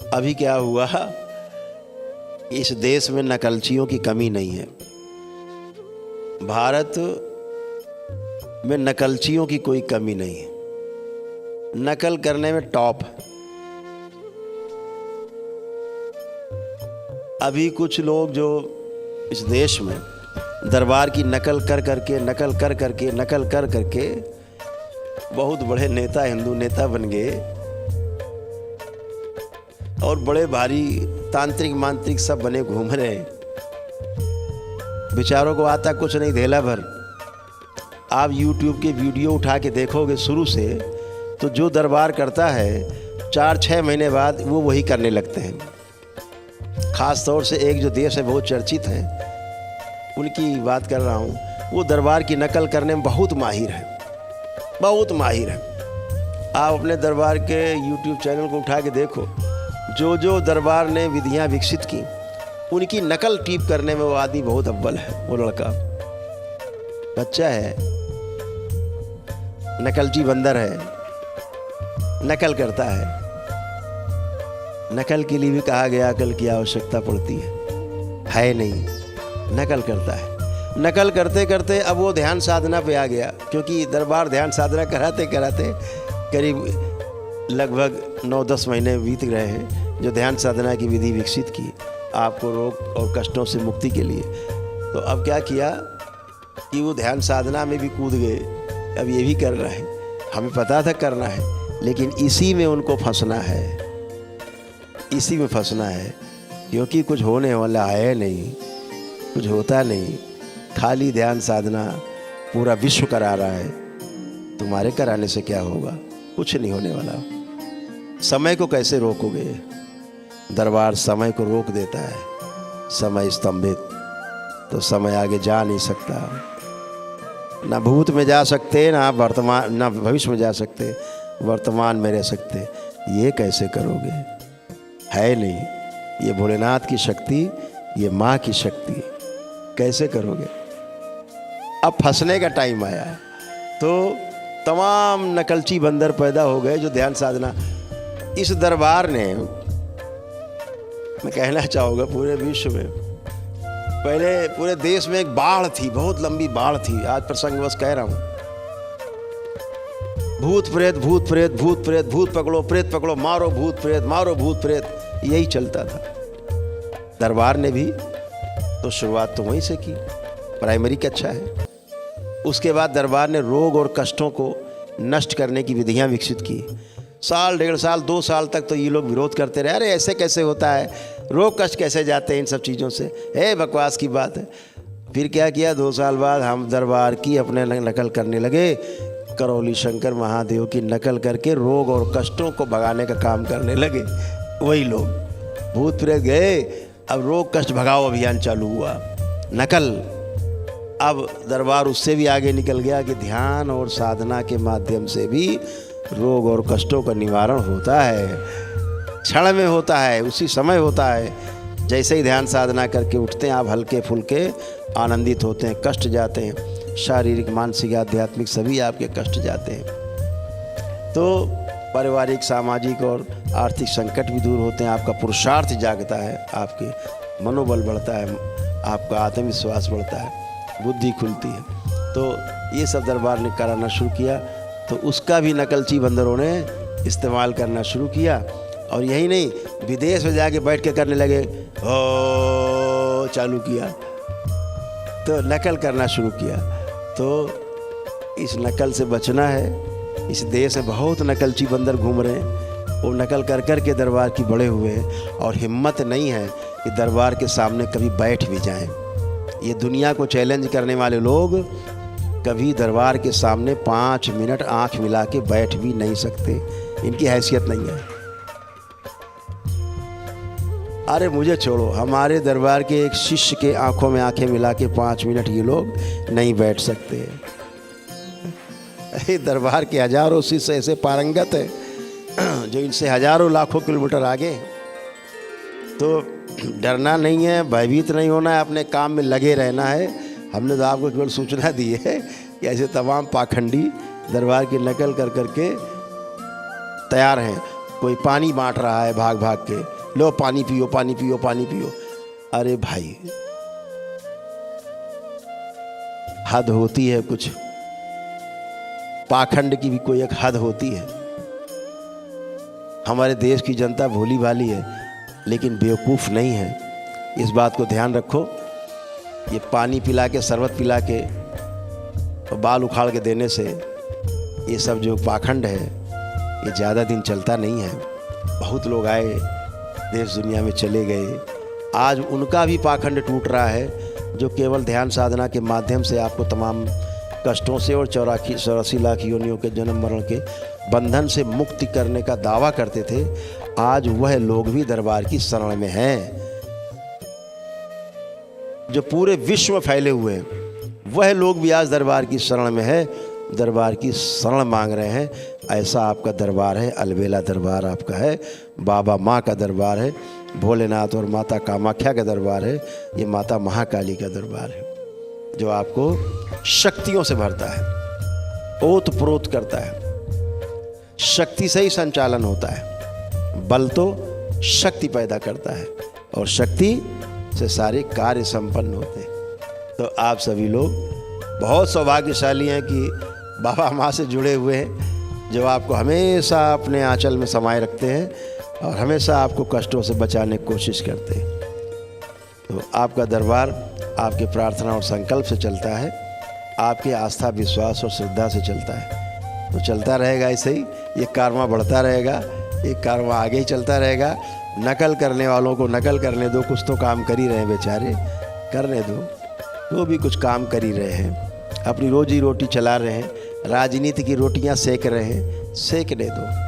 अभी क्या हुआ, इस देश में नकलचियों की कमी नहीं है। भारत में नकलचियों की कोई कमी नहीं है, नकल करने में टॉप है। अभी कुछ लोग जो इस देश में दरबार की नकल कर करके बहुत बड़े नेता, हिंदू नेता बन गए और बड़े भारी तांत्रिक मांत्रिक सब बने घूम रहे हैं। बेचारों को आता कुछ नहीं, धेला भर। आप YouTube के वीडियो उठा के देखोगे शुरू से, तो जो दरबार करता है 4-6 महीने बाद वो वही करने लगते हैं। ख़ास तौर से एक जो देश है बहुत चर्चित है, उनकी बात कर रहा हूँ। वो दरबार की नकल करने में बहुत माहिर है, बहुत माहिर है। आप अपने दरबार के YouTube चैनल को उठा के देखो, जो जो दरबार ने विधियाँ विकसित की उनकी नकल टीप करने में वो आदमी बहुत अव्वल है। वो लड़का बच्चा है, नकलची बंदर है, नकल करता है। नकल के लिए भी कहा गया अकल की आवश्यकता पड़ती है नहीं, नकल करता है। नकल करते करते अब वो ध्यान साधना पे आ गया, क्योंकि दरबार ध्यान साधना कराते कराते करीब लगभग 9-10 महीने बीत गए हैं जो ध्यान साधना की विधि विकसित की आपको रोग और कष्टों से मुक्ति के लिए। तो अब क्या किया कि वो ध्यान साधना में भी कूद गए, अब ये भी कर रहे हैं। हमें पता था करना है, लेकिन इसी में उनको फंसना है, इसी में फंसना है, क्योंकि कुछ होने वाला है नहीं, कुछ होता नहीं। खाली ध्यान साधना पूरा विश्व करा रहा है, तुम्हारे कराने से क्या होगा? कुछ नहीं होने वाला। समय को कैसे रोकोगे? दरबार समय को रोक देता है। समय स्तंभित, तो समय आगे जा नहीं सकता। ना भूत में जा सकते, ना वर्तमान, ना भविष्य में जा सकते, वर्तमान में रह सकते। ये कैसे करोगे? है नहीं। ये भोलेनाथ की शक्ति, ये माँ की शक्ति, कैसे करोगे? अब फंसने का टाइम आया है। तो तमाम नकलची बंदर पैदा हो गए जो ध्यान साधना। इस दरबार ने, मैं कहना चाहूँगा पूरे विश्व में, पहले पूरे देश में एक बाढ़ थी, बहुत लंबी बाढ़ थी। आज प्रसंगवश कह रहा हूँ, भूत प्रेत, भूत प्रेत, भूत प्रेत, भूत पकड़ो, प्रेत पकड़ो, मारो भूत प्रेत, मारो भूत प्रेत, यही चलता था। दरबार ने भी तो शुरुआत तो वहीं से की, प्राइमरी कक्षा है। उसके बाद दरबार ने रोग और कष्टों को नष्ट करने की विधियां विकसित की। साल, 1.5 साल, 2 साल तक तो ये लोग विरोध करते रहे, अरे ऐसे कैसे होता है, रोग कष्ट कैसे जाते हैं इन सब चीज़ों से, बकवास की बात है। फिर क्या किया, 2 साल बाद हम दरबार की अपने नकल करने लगे। करौली शंकर महादेव की नकल करके रोग और कष्टों को भगाने का काम करने लगे। वही लोग भूत प्रेत गए, अब रोग कष्ट भगाओ अभियान चालू हुआ, नकल। अब दरबार उससे भी आगे निकल गया कि ध्यान और साधना के माध्यम से भी रोग और कष्टों का निवारण होता है। क्षण में होता है, उसी समय होता है। जैसे ही ध्यान साधना करके उठते हैं आप, हल्के फुल्के आनंदित होते हैं, कष्ट जाते हैं, शारीरिक, मानसिक, आध्यात्मिक सभी आपके कष्ट जाते हैं। तो पारिवारिक, सामाजिक और आर्थिक संकट भी दूर होते हैं। आपका पुरुषार्थ जागता है, आपके मनोबल बढ़ता है, आपका आत्मविश्वास बढ़ता है, बुद्धि खुलती है। तो ये सब दरबार ने कराना शुरू किया, तो उसका भी नकलची बंदरों ने इस्तेमाल करना शुरू किया। और यही नहीं, विदेश में जाके बैठ के करने लगे, ओ चालू किया, तो नकल करना शुरू किया। तो इस नकल से बचना है। इस देश में बहुत नकलची बंदर घूम रहे हैं, वो नकल कर कर के दरबार की बड़े हुए हैं, और हिम्मत नहीं है कि दरबार के सामने कभी बैठ भी जाएं। ये दुनिया को चैलेंज करने वाले लोग कभी दरबार के सामने 5 मिनट आंख मिला के बैठ भी नहीं सकते, इनकी हैसियत नहीं है। अरे मुझे छोड़ो, हमारे दरबार के एक शिष्य के आंखों में आंखें मिला के 5 मिनट ये लोग नहीं बैठ सकते। दरबार के हजारों शिष्य ऐसे पारंगत है जो इनसे हजारों लाखों किलोमीटर आगे। तो डरना नहीं है, भयभीत नहीं होना है, अपने काम में लगे रहना है। हमने तो आपको केवल सूचना दी है कि ऐसे तमाम पाखंडी दरबार की नकल कर करके तैयार हैं। कोई पानी बांट रहा है भाग भाग के, लो पानी पियो, पानी पियो, पानी पियो। अरे भाई, हद होती है कुछ, पाखंड की भी कोई एक हद होती है। हमारे देश की जनता भोली भाली है लेकिन बेवकूफ़ नहीं है, इस बात को ध्यान रखो। ये पानी पिला के, शरबत पिला के और बाल उखाड़ के देने से ये सब जो पाखंड है ये ज़्यादा दिन चलता नहीं है। बहुत लोग आए, देश दुनिया में चले गए, आज उनका भी पाखंड टूट रहा है जो केवल ध्यान साधना के माध्यम से आपको तमाम कष्टों से और 84 लाख योनियों के जन्म मरण के बंधन से मुक्ति करने का दावा करते थे। आज वह लोग भी दरबार की शरण में हैं, जो पूरे विश्व में फैले हुए हैं। वह लोग भी आज दरबार की शरण में है, दरबार की शरण मांग रहे हैं। ऐसा आपका दरबार है, अलबेला दरबार आपका है, बाबा माँ का दरबार है, भोलेनाथ और माता कामाख्या का दरबार है, ये माता महाकाली का दरबार है, जो आपको शक्तियों से भरता है, ओत प्रोत करता है। शक्ति से ही संचालन होता है, बल तो शक्ति पैदा करता है और शक्ति से सारे कार्य संपन्न होते हैं। तो आप सभी लोग बहुत सौभाग्यशाली हैं कि बाबा माँ से जुड़े हुए हैं, जो आपको हमेशा अपने आंचल में समाये रखते हैं और हमेशा आपको कष्टों से बचाने की कोशिश करते हैं। तो आपका दरबार आपके प्रार्थना और संकल्प से चलता है, आपके आस्था, विश्वास और श्रद्धा से चलता है। तो चलता रहेगा ऐसे ही, ये कारवां बढ़ता रहेगा, ये कारवां आगे ही चलता रहेगा। नकल करने वालों को नकल करने दो, कुछ तो काम कर ही रहे हैं बेचारे, करने दो, वो भी कुछ काम कर ही रहे हैं, अपनी रोजी रोटी चला रहे हैं, राजनीति की रोटियां सेक रहे हैं, सेकने दो।